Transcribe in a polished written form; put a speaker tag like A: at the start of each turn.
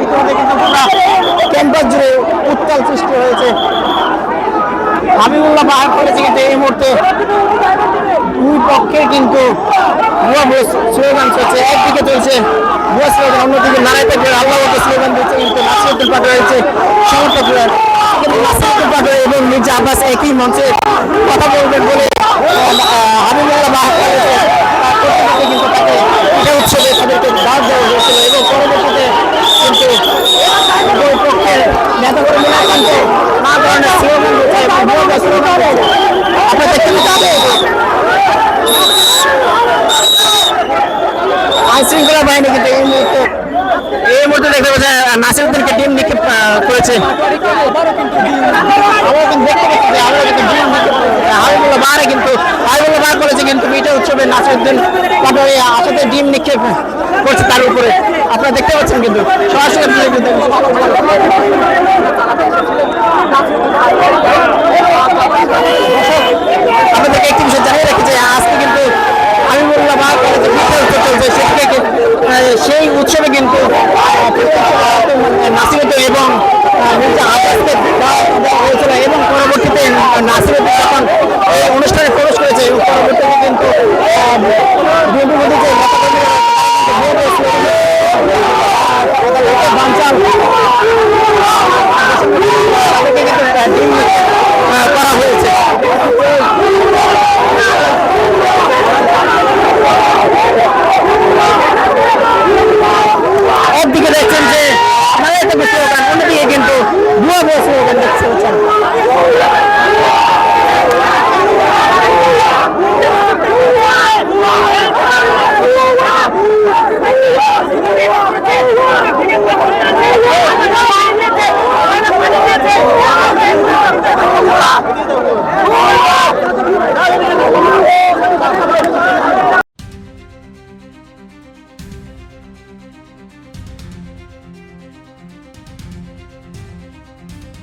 A: ইতিমধ্যে কিন্তু পুরো ক্যাম্পাস জুড়ে উত্তাল সৃষ্টি হয়েছে। হাবিবুল্লাহ বাহার করেছে কিন্তু এই মুহূর্তে দুই পক্ষে কিন্তু ভুয়া ভুয়া স্লোগান চলছে। একদিকে চলছে ভুয়া স্লোগান, অন্যদিকে নারায় তাকবীর আল্লাহু আকবার স্লোগান দিচ্ছে কিন্তু নাসিরউদ্দিন পাটোয়ারি রয়েছে সমর্থকরা। নাসিরউদ্দিন পাটোয়ারি এবং মির্জা আব্বাস একই মঞ্চে কথা বলবেন বলে হাবিবুল্লাহ বাহার করেছে। কিন্তু তাকে এটা উৎসবে তাদেরকে দাওয়াত দেওয়া হয়েছিল এবং পরবর্তীতে কিন্তু দুই পক্ষের নেতাকর্মীরা কিন্তু না ধরনের স্লোগান দিচ্ছে এবং ভুয়া স্লোগান দিচ্ছে। আপনারা দেখতে পাবেন আইনশৃঙ্খলা বাহিনী কিন্তু এই মুহূর্তে দেখতে পাচ্ছেন নাসিরউদ্দিনকে ডিম নিক্ষেপ করেছে। আমরা কিন্তু দেখতে পাচ্ছি যে আমরা কিন্তু ডিম নিক্ষেপ হাবিবুল্লাহ বাহারে কিন্তু হাবিবুল্লাহ বাহার করেছে কিন্তু মিটা উৎসবে নাসিরউদ্দিন পাটোয়ারি আসাতে ডিম নিক্ষেপ করছে তার উপরে। আপনারা দেখতে পাচ্ছেন কিন্তু সরাসরি